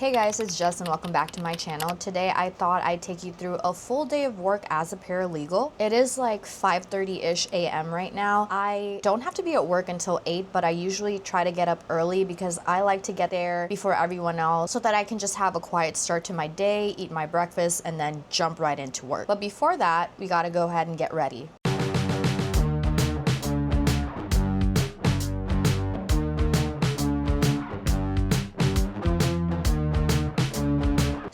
Hey guys, it's Jess and welcome back to my channel. Today I thought I'd take you through a full day of work as a paralegal. It is like 5:30-ish a.m. right now. I don't have to be at work until 8, but I usually try to get up early because I like to get there before everyone else so that I can just have a quiet start to my day, eat my breakfast, and then jump right into work. But before that, we gotta go ahead and get ready.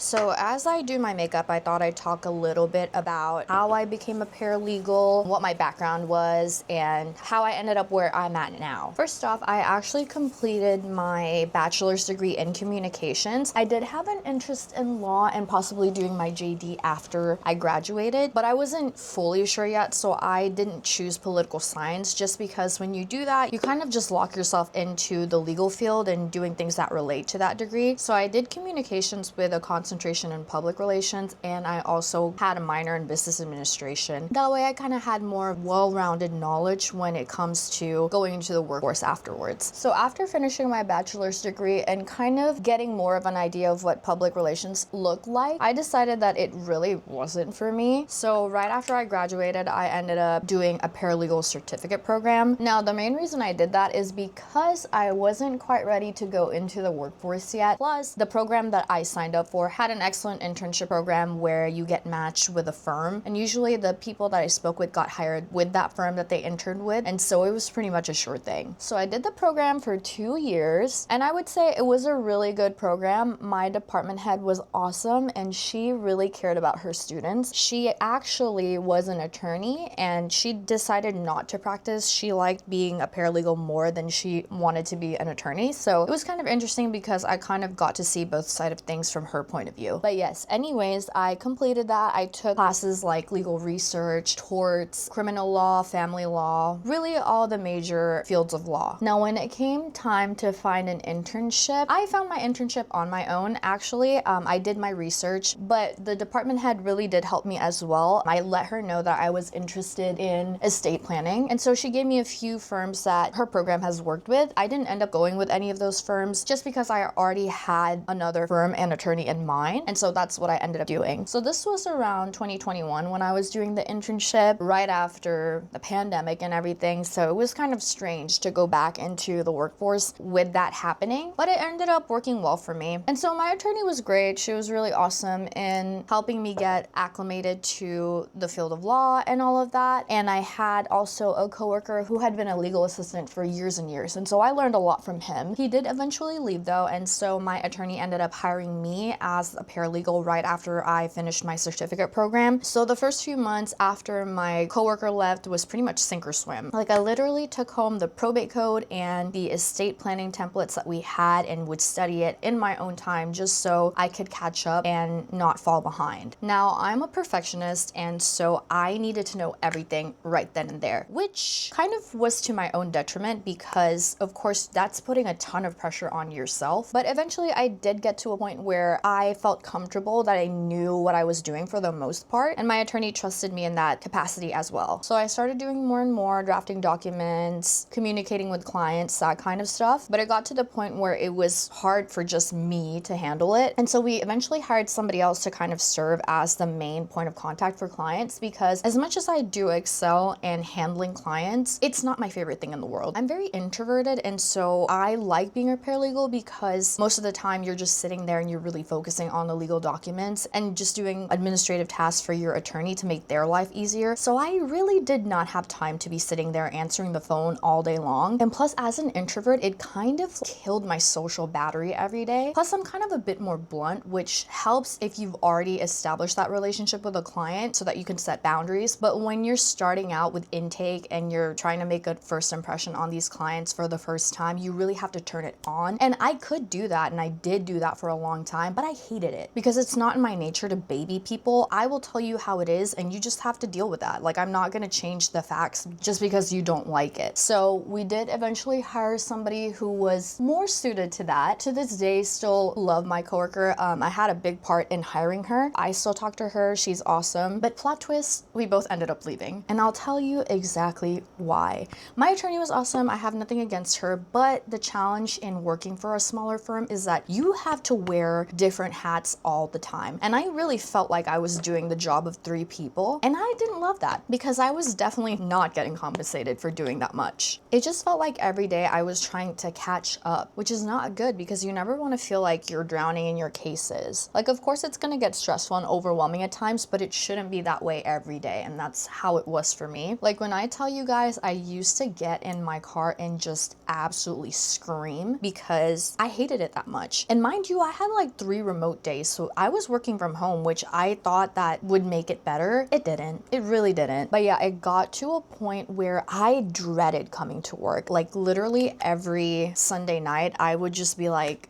So as I do my makeup, I thought I'd talk a little bit about how I became a paralegal, what my background was, and how I ended up where I'm at now. First off, I actually completed my bachelor's degree in communications. I did have an interest in law and possibly doing my JD after I graduated, but I wasn't fully sure yet, so I didn't choose political science just because when you do that, you kind of just lock yourself into the legal field and doing things that relate to that degree. So I did communications with a concentration in public relations, and I also had a minor in business administration. That way I kind of had more well-rounded knowledge when it comes to going into the workforce afterwards. So after finishing my bachelor's degree and kind of getting more of an idea of what public relations looked like, I decided that it really wasn't for me. So right after I graduated, I ended up doing a paralegal certificate program. Now, the main reason I did that is because I wasn't quite ready to go into the workforce yet. Plus, the program that I signed up for had an excellent internship program where you get matched with a firm, and usually the people that I spoke with got hired with that firm that they interned with, and so it was pretty much a sure thing. So I did the program for 2 years, and I would say it was a really good program. My department head was awesome, and she really cared about her students. She actually was an attorney, and she decided not to practice. She liked being a paralegal more than she wanted to be an attorney, so it was kind of interesting because I kind of got to see both sides of things from her point of view. But yes, anyways, I completed that. I took classes like legal research, torts, criminal law, family law, really all the major fields of law. Now, when it came time to find an internship, I found my internship on my own. Actually, I did my research, but the department head really did help me as well. I let her know that I was interested in estate planning, and so she gave me a few firms that her program has worked with. I didn't end up going with any of those firms just because I already had another firm and attorney in mind, and so that's what I ended up doing. So this was around 2021 when I was doing the internship, right after the pandemic and everything, so it was kind of strange to go back into the workforce with that happening, but it ended up working well for me. And so my attorney was great. She was really awesome in helping me get acclimated to the field of law and all of that, and I had also a coworker who had been a legal assistant for years and years, and so I learned a lot from him. He did eventually leave though, and so my attorney ended up hiring me as a paralegal right after I finished my certificate program. So the first few months after my coworker left was pretty much sink or swim. Like, I literally took home the probate code and the estate planning templates that we had and would study it in my own time just so I could catch up and not fall behind. Now, I'm a perfectionist, and so I needed to know everything right then and there, which kind of was to my own detriment because, of course, that's putting a ton of pressure on yourself. But eventually I did get to a point where I felt comfortable that I knew what I was doing for the most part, and my attorney trusted me in that capacity as well. So I started doing more and more, drafting documents, communicating with clients, that kind of stuff. But it got to the point where it was hard for just me to handle it, and so we eventually hired somebody else to kind of serve as the main point of contact for clients, because as much as I do excel in handling clients, it's not my favorite thing in the world. I'm very introverted, and so I like being a paralegal because most of the time you're just sitting there and you're really focusing on the legal documents and just doing administrative tasks for your attorney to make their life easier. So I really did not have time to be sitting there answering the phone all day long. And plus, as an introvert, it kind of killed my social battery every day. Plus, I'm kind of a bit more blunt, which helps if you've already established that relationship with a client so that you can set boundaries. But when you're starting out with intake and you're trying to make a first impression on these clients for the first time, you really have to turn it on. And I could do that, and I did do that for a long time, but I hated hated it because it's not in my nature to baby people. I will tell you how it is and you just have to deal with that. Like, I'm not gonna change the facts just because you don't like it. So we did eventually hire somebody who was more suited to that. To this day, still love my coworker. I had a big part in hiring her. I still talk to her, she's awesome. But plot twist, we both ended up leaving. And I'll tell you exactly why. My attorney was awesome, I have nothing against her, but the challenge in working for a smaller firm is that you have to wear different hats all the time. And I really felt like I was doing the job of 3 people. And I didn't love that because I was definitely not getting compensated for doing that much. It just felt like every day I was trying to catch up, which is not good because you never want to feel like you're drowning in your cases. Like, of course it's gonna get stressful and overwhelming at times, but it shouldn't be that way every day. And that's how it was for me. Like, when I tell you guys, I used to get in my car and just absolutely scream because I hated it that much. And mind you, I had like 3 remote days, so I was working from home, which I thought that would make it better. It didn't. It really didn't. But yeah, it got to a point where I dreaded coming to work. Like, literally every Sunday night, I would just be like,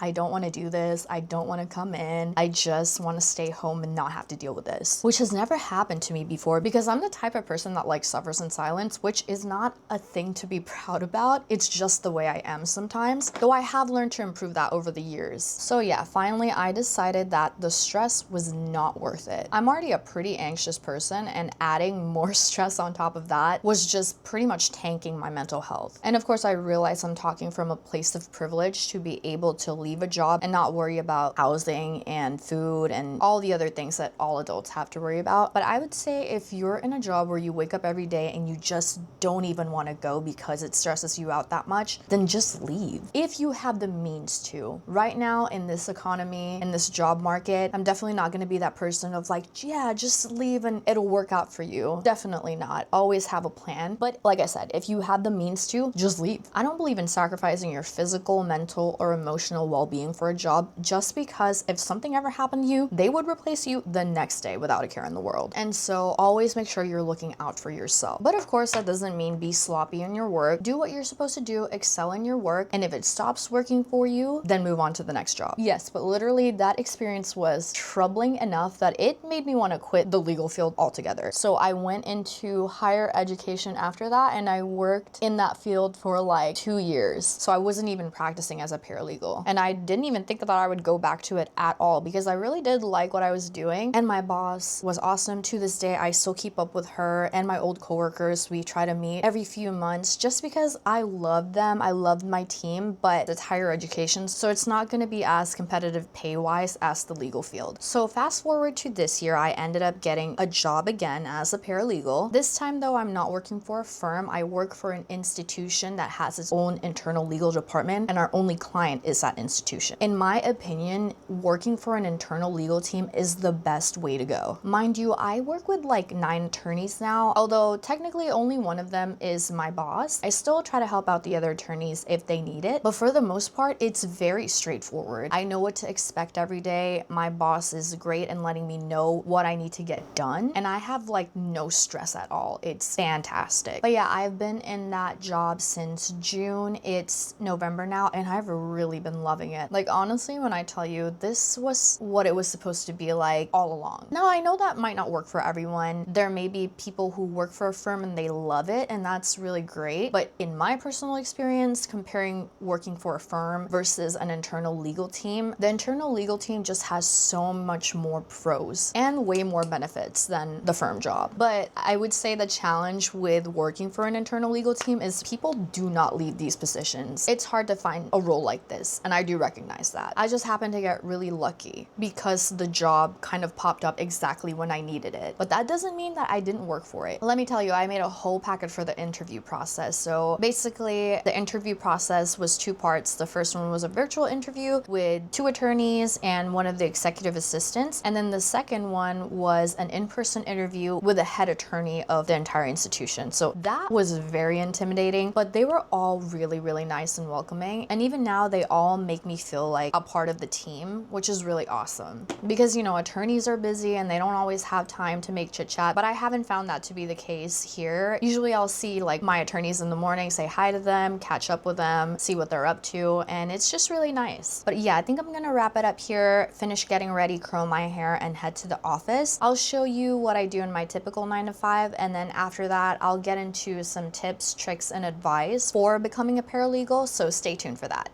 I don't want to do this. I don't want to come in. I just want to stay home and not have to deal with this, which has never happened to me before because I'm the type of person that like suffers in silence, which is not a thing to be proud about. It's just the way I am sometimes, though I have learned to improve that over the years. So yeah, finally I decided that the stress was not worth it. I'm already a pretty anxious person, and adding more stress on top of that was just pretty much tanking my mental health. And of course I realize I'm talking from a place of privilege to be able to leave a job and not worry about housing and food and all the other things that all adults have to worry about. But I would say if you're in a job where you wake up every day and you just don't even want to go because it stresses you out that much, then just leave. If you have the means to. Right now in this economy, in this job market, I'm definitely not going to be that person of like, yeah, just leave and it'll work out for you. Definitely not. Always have a plan. But like I said, if you have the means to, just leave. I don't believe in sacrificing your physical, mental, or emotional well-being for a job just because if something ever happened to you, they would replace you the next day without a care in the world. And so always make sure you're looking out for yourself. But of course, that doesn't mean be sloppy in your work. Do what you're supposed to do, excel in your work, and if it stops working for you, then move on to the next job. Yes, but literally that experience was troubling enough that it made me want to quit the legal field altogether. So I went into higher education after that, and I worked in that field for like 2 years. So I wasn't even practicing as a paralegal. And I didn't even think that I would go back to it at all because I really did like what I was doing. And my boss was awesome. To this day, I still keep up with her and my old coworkers. We try to meet every few months just because I love them. I love my team, but it's higher education, so it's not going to be as competitive pay-wise as the legal field. So fast forward to this year, I ended up getting a job again as a paralegal. This time though, I'm not working for a firm. I work for an institution that has its own internal legal department, and our only client is that institution. In my opinion, working for an internal legal team is the best way to go. Mind you, I work with like 9 attorneys now, although technically only one of them is my boss. I still try to help out the other attorneys if they need it, but for the most part, it's very straightforward. I know what to expect every day. My boss is great in letting me know what I need to get done, and I have like no stress at all. It's fantastic. But yeah, I've been in that job since June. It's November now, and I've really been loving it. Like, honestly, when I tell you, this was what it was supposed to be like all along. Now, I know that might not work for everyone. There may be people who work for a firm and they love it, and that's really great. But in my personal experience, comparing working for a firm versus an internal legal team, the internal legal team just has so much more pros and way more benefits than the firm job. But I would say the challenge with working for an internal legal team is people do not leave these positions. It's hard to find a role like this, and I do recognize that. I just happened to get really lucky because the job kind of popped up exactly when I needed it. But that doesn't mean that I didn't work for it. Let me tell you, I made a whole packet for the interview process. So basically, the interview process was 2 parts. The first one was a virtual interview with 2 attorneys and one of the executive assistants. And then the second one was an in-person interview with the head attorney of the entire institution. So that was very intimidating, but they were all really, really nice and welcoming. And even now, they all make make me feel like a part of the team, which is really awesome. Because, you know, attorneys are busy and they don't always have time to make chit chat, but I haven't found that to be the case here. Usually I'll see like my attorneys in the morning, say hi to them, catch up with them, see what they're up to, and it's just really nice. But yeah, I think I'm gonna wrap it up here, finish getting ready, curl my hair, and head to the office. I'll show you what I do in my typical 9 to 5, and then after that, I'll get into some tips, tricks, and advice for becoming a paralegal, so stay tuned for that.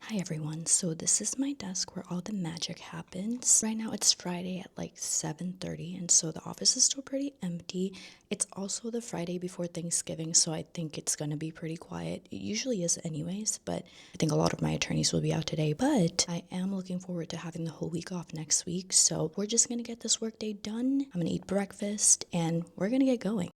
Hi everyone, so this is my desk where all the magic happens. Right now it's Friday at like 7:30, and so the office is still pretty empty. It's also the Friday before Thanksgiving, so I think it's gonna be pretty quiet. It usually is anyways, but I think a lot of my attorneys will be out today. But I am looking forward to having the whole week off next week, so we're just gonna get this workday done. I'm gonna eat breakfast and we're gonna get going.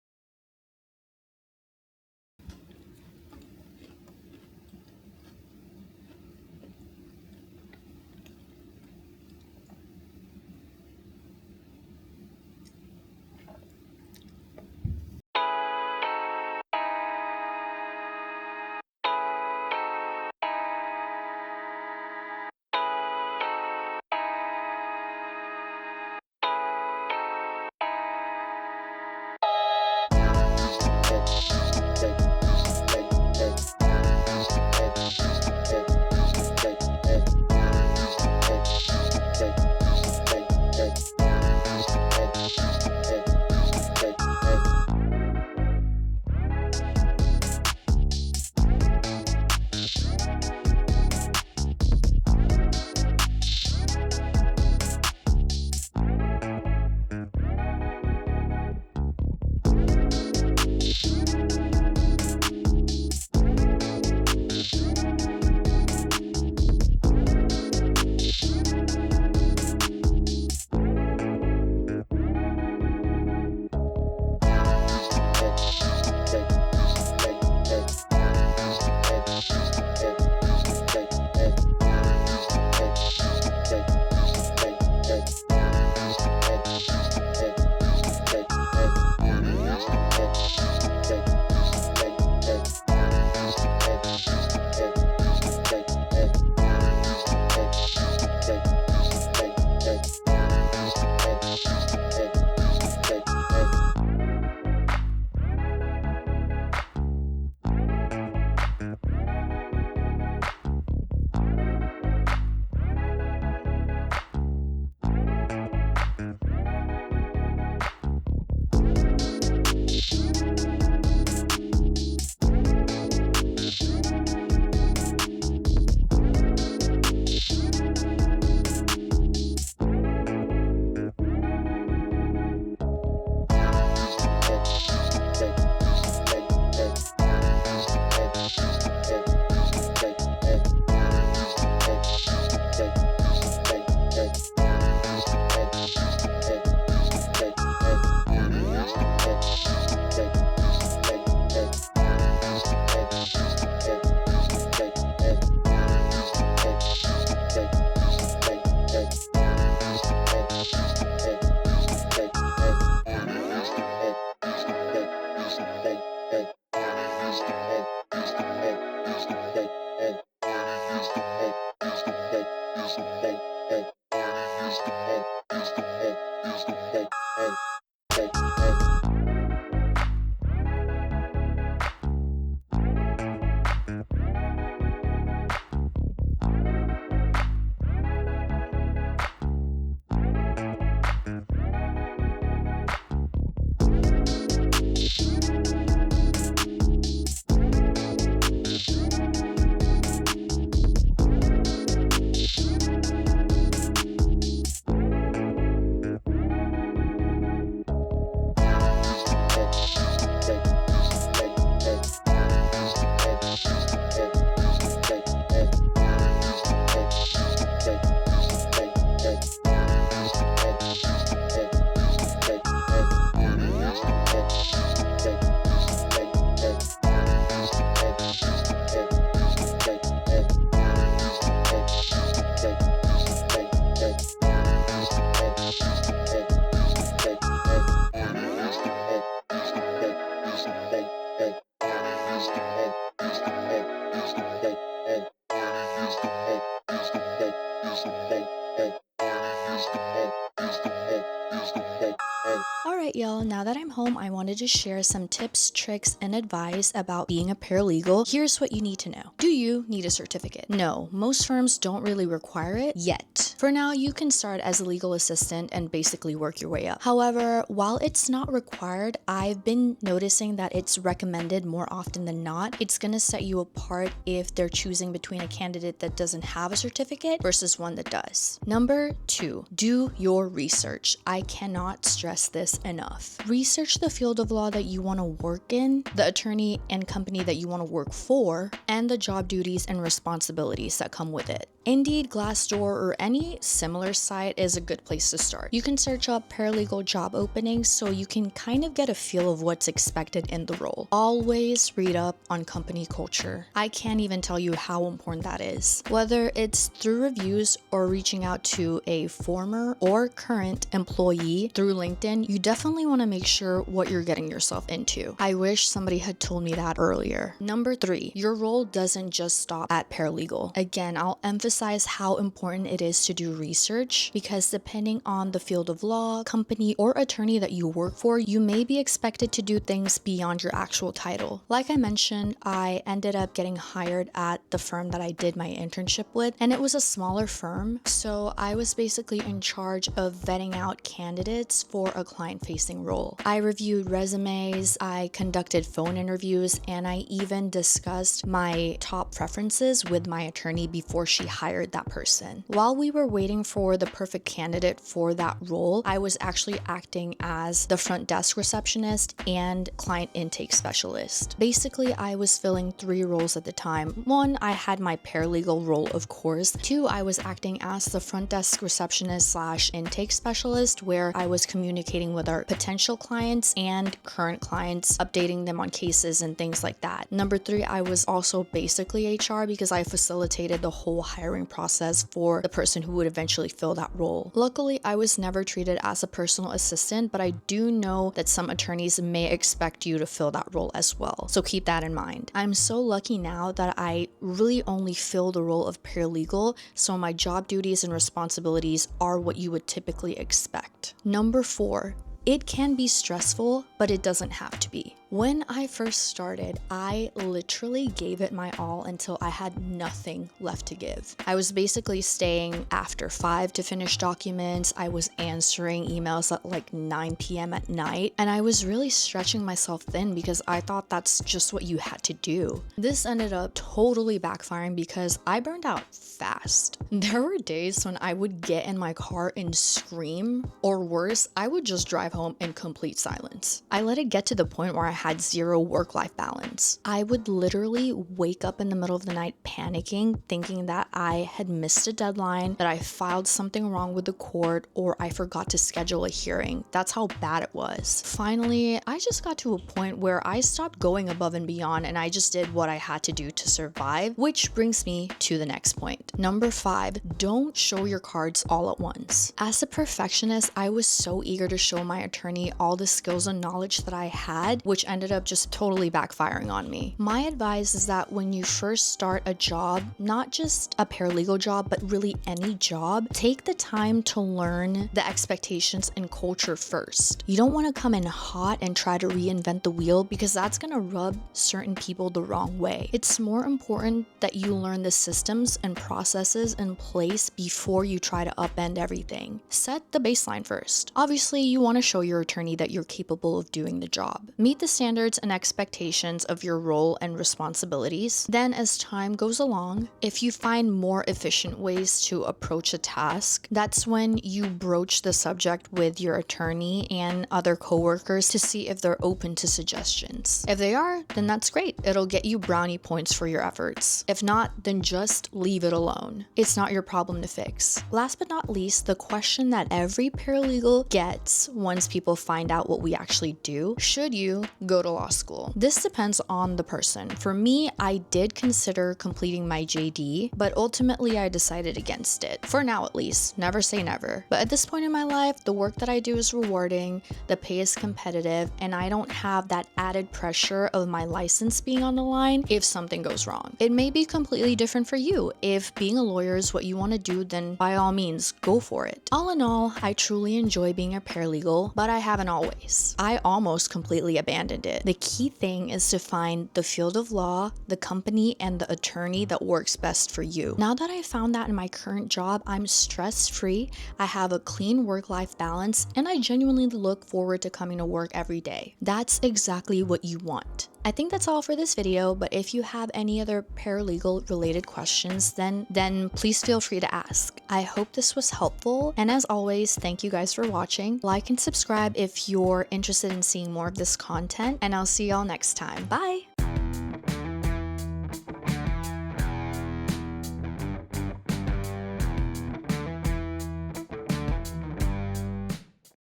Alright, y'all, now that I'm home, I wanted to share some tips, tricks, and advice about being a paralegal. Here's what you need to know. Do you need a certificate? No, most firms don't really require it yet. For now, you can start as a legal assistant and basically work your way up. However, while it's not required, I've been noticing that it's recommended more often than not. It's gonna set you apart if they're choosing between a candidate that doesn't have a certificate versus one that does. Number 2, do your research. I cannot stress this enough. Research the field of law that you want to work in, the attorney and company that you want to work for, and the job duties and responsibilities that come with it. Indeed, Glassdoor, or any similar site is a good place to start. You can search up paralegal job openings so you can kind of get a feel of what's expected in the role. Always read up on company culture. I can't even tell you how important that is. Whether it's through reviews or reaching out to a former or current employee through LinkedIn, you definitely want to make sure what you're getting yourself into. I wish somebody had told me that earlier. Number 3, your role doesn't just stop at paralegal. Again, I'll emphasize how important it is to do research, because depending on the field of law, company, or attorney that you work for, you may be expected to do things beyond your actual title. Like I mentioned, I ended up getting hired at the firm that I did my internship with, and it was a smaller firm, so I was basically in charge of vetting out candidates for a client-facing role. I reviewed resumes, I conducted phone interviews, and I even discussed my top preferences with my attorney before she hired that person. While we were waiting for the perfect candidate for that role, I was actually acting as the front desk receptionist and client intake specialist. Basically, I was filling 3 roles at the time. 1, I had my paralegal role, of course. 2, I was acting as the front desk receptionist / intake specialist, where I was communicating with our potential clients and current clients, updating them on cases and things like that. Number 3, I was also basically HR, because I facilitated the whole hiring process for the person who would eventually fill that role. Luckily, I was never treated as a personal assistant, but I do know that some attorneys may expect you to fill that role as well, so keep that in mind. I'm so lucky now that I really only fill the role of paralegal, so my job duties and responsibilities are what you would typically expect. Number 4, it can be stressful, but it doesn't have to be. When I first started, I literally gave it my all until I had nothing left to give. I was basically staying after 5 to finish documents. I was answering emails at like 9 p.m. at night, and I was really stretching myself thin because I thought that's just what you had to do. This ended up totally backfiring because I burned out fast. There were days when I would get in my car and scream, or worse, I would just drive home in complete silence. I let it get to the point where I had 0 work-life balance. I would literally wake up in the middle of the night panicking, thinking that I had missed a deadline, that I filed something wrong with the court, or I forgot to schedule a hearing. That's how bad it was. Finally, I just got to a point where I stopped going above and beyond, and I just did what I had to do to survive, which brings me to the next point. Number 5, don't show your cards all at once. As a perfectionist, I was so eager to show my attorney all the skills and knowledge that I had, which ended up just totally backfiring on me. My advice is that when you first start a job, not just a paralegal job, but really any job, take the time to learn the expectations and culture first. You don't want to come in hot and try to reinvent the wheel because that's going to rub certain people the wrong way. It's more important that you learn the systems and processes in place before you try to upend everything. Set the baseline first. Obviously, you want to show your attorney that you're capable of doing the job. Meet the standards and expectations of your role and responsibilities. Then, as time goes along, if you find more efficient ways to approach a task, that's when you broach the subject with your attorney and other coworkers to see if they're open to suggestions. If they are, then that's great. It'll get you brownie points for your efforts. If not, then just leave it alone. It's not your problem to fix. Last but not least, the question that every paralegal gets once people find out what we actually do: should you go to law school? This depends on the person. For me, I did consider completing my JD, but ultimately I decided against it. For now at least. Never say never. But at this point in my life, the work that I do is rewarding, the pay is competitive, and I don't have that added pressure of my license being on the line if something goes wrong. It may be completely different for you. If being a lawyer is what you want to do, then by all means, go for it. All in all, I truly enjoy being a paralegal, but I haven't always. I almost completely abandoned it. The key thing is to find the field of law, the company, and the attorney that works best for you. Now that I found that in my current job, I'm stress-free, I have a clean work-life balance, and I genuinely look forward to coming to work every day. That's exactly what you want. I think that's all for this video, but if you have any other paralegal related questions, then please feel free to ask. I hope this was helpful, and as always, thank you guys for watching. Like and subscribe if you're interested in seeing more of this content, and I'll see y'all next time. Bye!